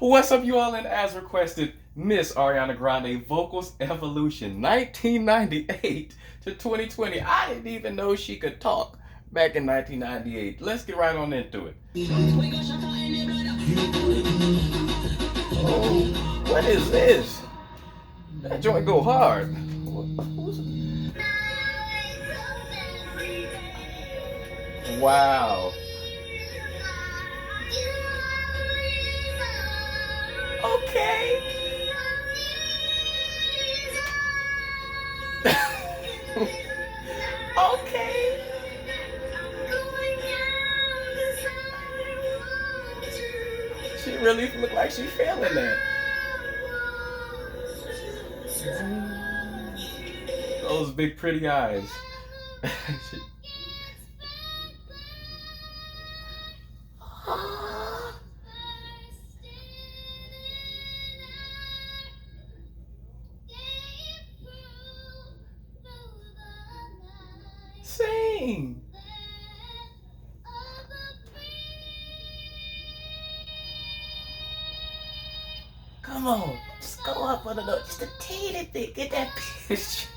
What's up, you all? And as requested, Miss Ariana Grande Vocals Evolution 1998 to 2020. I didn't even know she could talk back in 1998. Let's get right on into it. Oh, what is this? That joint go hard. Wow. Okay. Okay. She really look like she feeling that. Those big pretty eyes. She- Sing. Come on. Just go up on the note. Just a teeny bit. Get that pitch.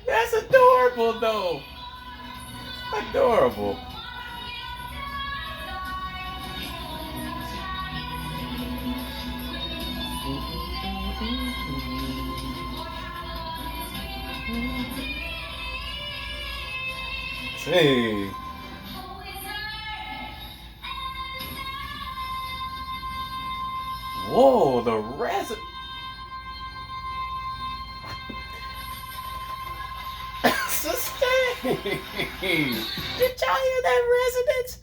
That's adorable though. Adorable. Hey. Whoa, the resin. Sustain. Did y'all hear that resonance?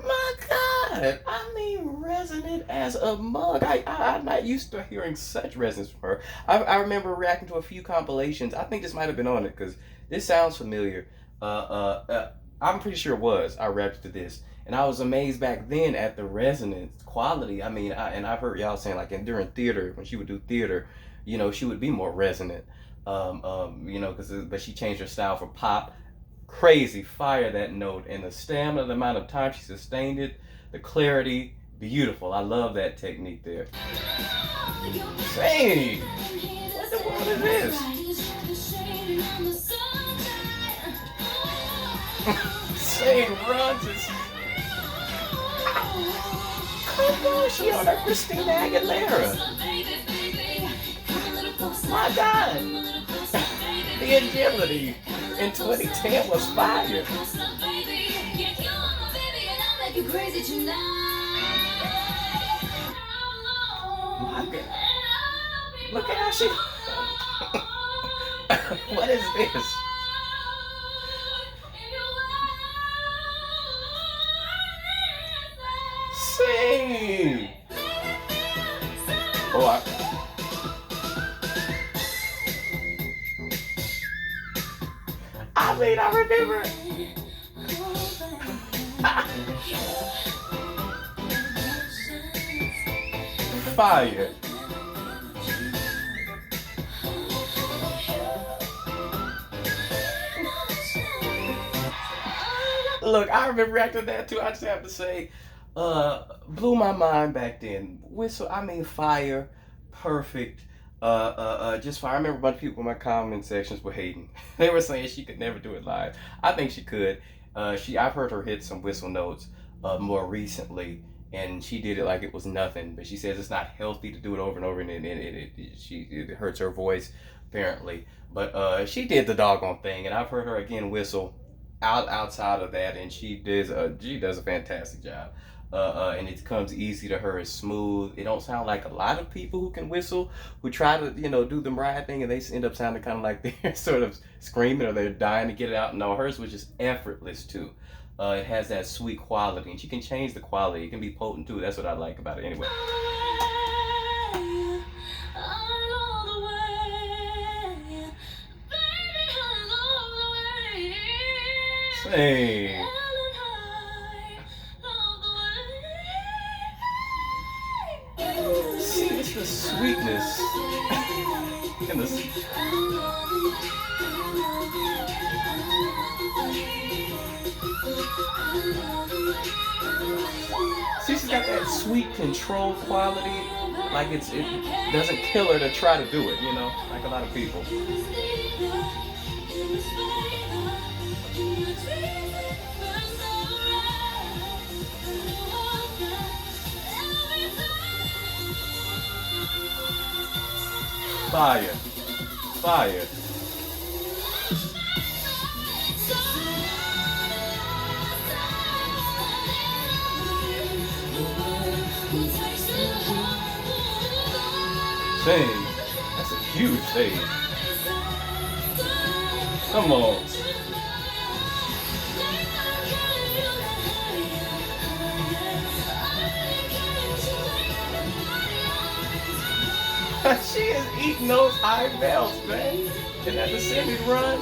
My God, I mean resonant as a mug. I'm not used to hearing such resonance from her. I remember reacting to a few compilations. I think this might have been on it because this sounds familiar. I'm pretty sure it was. I reacted to this, and I was amazed back then at the resonance quality. I mean, and I've heard y'all saying like during theater when she would do theater, she would be more resonant. Because but she changed her style for pop. Crazy fire that note, and the stamina, the amount of time she sustained it, the clarity, beautiful. I love that technique there. Hey, what the world is this? Saying runs is. Come on, she on her Christina Aguilera. My God. The agility in 2010 was fire. My God. Look at how she. What is this? Sing. Oh, I mean, I remember. Fire. Look, I remember reacting to that too. I just have to say, blew my mind back then. Whistle, I mean, fire, perfect. Just fire. I remember a bunch of people in my comment sections were hating. They were saying she could never do it live. I think she could. I've heard her hit some whistle notes more recently, and she did it like it was nothing. But she says it's not healthy to do it over and over, and it hurts her voice apparently. But she did the doggone thing, and I've heard her again whistle outside of that, and she does a fantastic job. And it comes easy to her. It's smooth. It don't sound like a lot of people who can whistle who try to do the right thing, and they end up sounding kind of like they're sort of screaming or they're dying to get it out. No, hers was just effortless too. It has that sweet quality, and she can change the quality. It can be potent too. That's what I like about it. Anyway. Hey. See, it's the sweetness and the. She's got that sweet control quality. Like it doesn't kill her to try to do it, you know, like a lot of people. Fire. Fire. Sing. That's a huge stage. Come on. She is eating those high bells, man. And that descended run.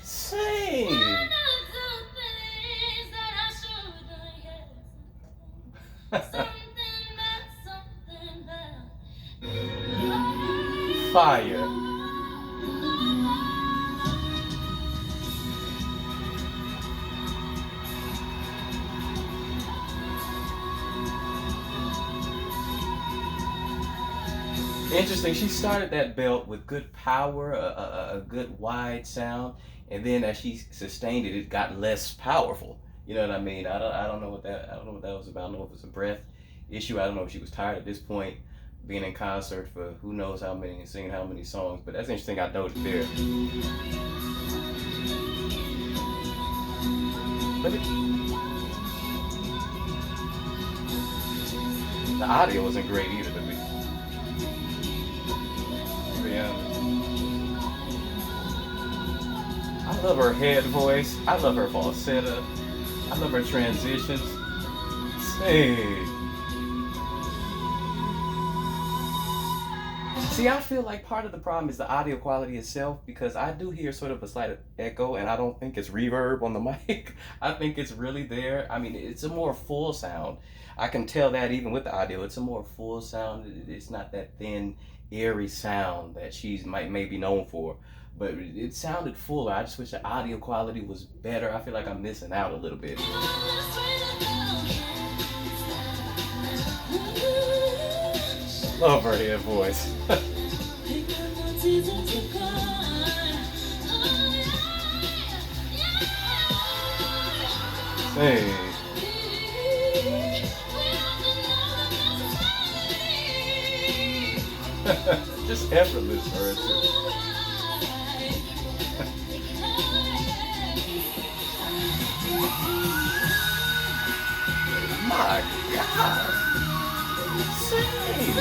Sing. Fire. Interesting. She started that belt with good power, a good wide sound, and then as she sustained it, it got less powerful. You know what I mean? I don't know what that was about. I don't know if it was a breath issue. I don't know if she was tired at this point, being in concert for who knows how many and singing how many songs. But that's interesting. I noticed there. But the audio wasn't great either to me. Yeah. I love her head voice. I love her falsetto. I love her transitions. Hey. See, I feel like part of the problem is the audio quality itself because I do hear sort of a slight echo and I don't think it's reverb on the mic. I think it's really there. I mean, it's a more full sound. I can tell that even with the audio, it's a more full sound. It's not that thin, airy sound that she's may be known for. But it sounded fuller. I just wish the audio quality was better. I feel like I'm missing out a little bit. Love her head voice. Hey. Just effortless for her too. My God. Sing.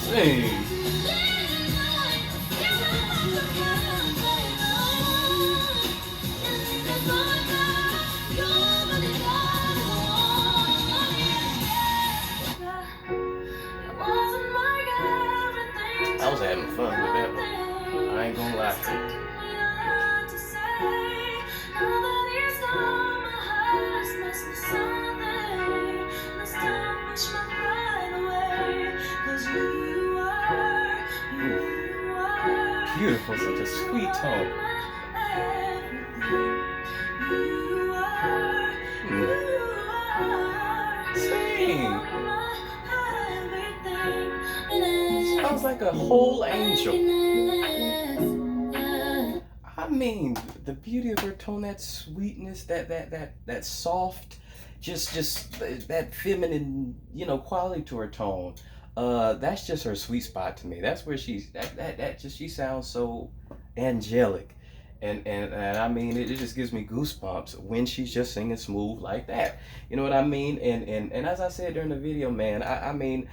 Sing. I was having fun with that one. I ain't gonna lie. Beautiful, such a sweet tone. Sing. Sounds like a whole angel. I mean, the beauty of her tone, that sweetness, that soft, just that feminine, quality to her tone. That's just her sweet spot to me. That's where she sounds so angelic. And I mean it just gives me goosebumps when she's just singing smooth like that. You know what I mean? And as I said during the video, man, I mean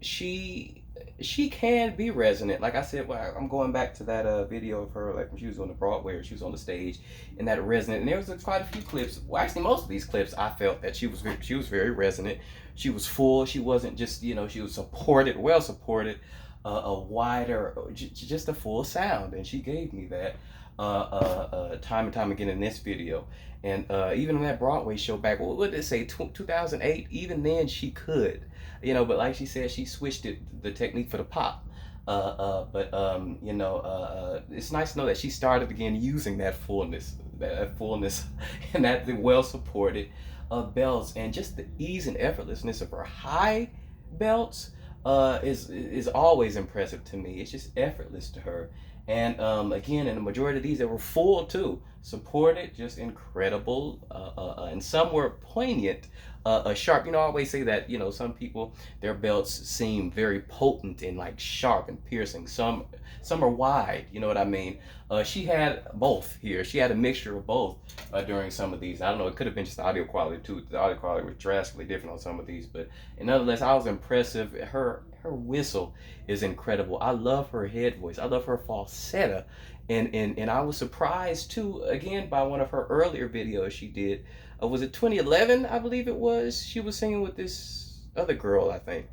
she she can be resonant. Like I said, well, I'm going back to that video of her, like when she was on the Broadway, or she was on the stage, and that resonant. And there was quite a few clips. Well, actually, most of these clips, I felt that she was very resonant. She was full. She wasn't just, she was supported, well supported, a wider, just a full sound, and she gave me that time and time again in this video. And even on that Broadway show back, what did it say, 2008? Even then, she could. But like she said, she switched the technique for the pop. It's nice to know that she started again using that fullness, and that the well supported belts, and just the ease and effortlessness of her high belts is always impressive to me. It's just effortless to her. And again, in the majority of these, they were full too, supported, just incredible, and some were poignant, sharp. I always say that some people, their belts seem very potent and like sharp and piercing. Some are wide. You know what I mean? She had both here. She had a mixture of both during some of these. I don't know. It could have been just the audio quality too. The audio quality was drastically different on some of these, but nonetheless, I was impressive. Her whistle is incredible. I love her head voice. I love her falsetto. And I was surprised too, again, by one of her earlier videos she did. Was it 2011? I believe it was. She was singing with this other girl, I think.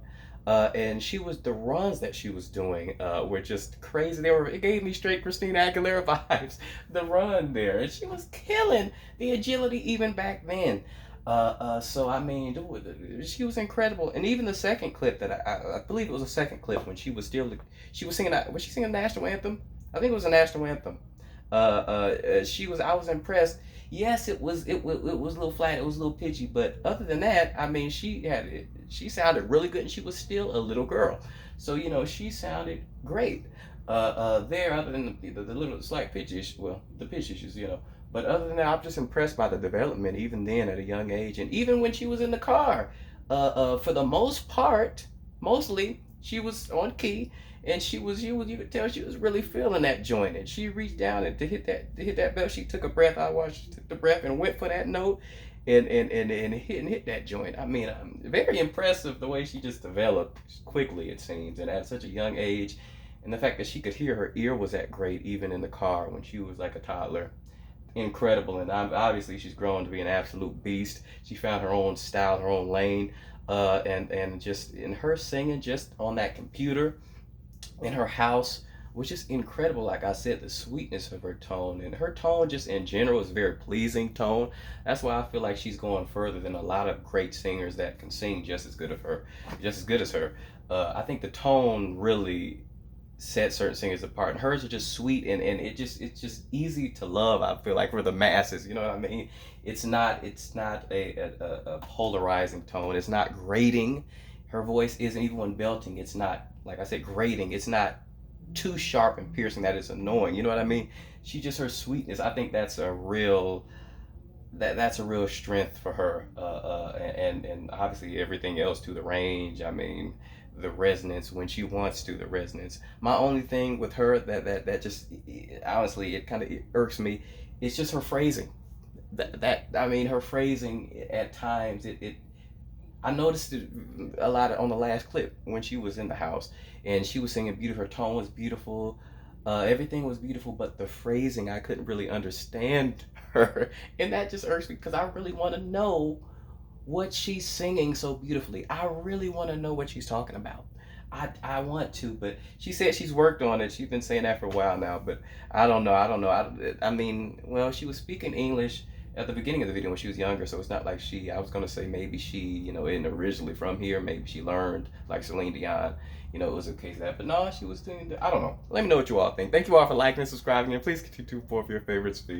And the runs that she was doing were just crazy. It gave me straight Christina Aguilera vibes. The run there, and she was killing the agility even back then. So I mean, she was incredible. And even the second clip that I believe it was a second clip when she was singing was she singing the national anthem? I think it was a national anthem. I was impressed. Yes, it was a little flat, it was a little pitchy, but other than that, I mean, she sounded really good, and she was still a little girl. So she sounded great. There, other than the little slight pitch issues, well, the pitch issues. But other than that, I'm just impressed by the development, even then at a young age, and even when she was in the car. For the most part, mostly she was on key, and you could tell she was really feeling that joint, and she reached down and to hit that bell. She took a breath. I watched. She took the breath and went for that note, and hit that joint. I mean, very impressive the way she just developed quickly, it seems, and at such a young age, and the fact that she could hear, her ear was that great even in the car when she was like a toddler. Incredible. And obviously she's grown to be an absolute beast. She found her own style, her own lane, and just in her singing, just on that computer in her house, was just incredible. Like I said, the sweetness of her tone, and her tone just in general is a very pleasing tone. That's why I feel like she's going further than a lot of great singers that can sing just as good as her. I think the tone really set certain singers apart, and hers are just sweet, and it's just easy to love. I feel like for the masses, you know what I mean. It's not a polarizing tone. It's not grating. Her voice isn't, even when belting, it's not, like I said, grating. It's not too sharp and piercing that it's annoying. You know what I mean? Her sweetness, I think that's a real strength for her, and obviously everything else to the range. I mean, the resonance when she wants to, the resonance. My only thing with her that just, honestly, it kind of irks me. It's just her phrasing. I mean, her phrasing at times, I noticed it a lot on the last clip when she was in the house and she was singing beautiful. Her tone was beautiful. Everything was beautiful, but the phrasing, I couldn't really understand her. And that just irks me because I really want to know what she's singing so beautifully. I really want to know what she's talking about. I want to, but she said she's worked on it. She's been saying that for a while now, but I don't know. I mean, well, she was speaking English at the beginning of the video when she was younger, so it's not like I was gonna say maybe she, isn't originally from here. Maybe she learned like Celine Dion. It was a case of that, but no, she was doing. I don't know. Let me know what you all think. Thank you all for liking and subscribing, and please continue to support your favorite speed.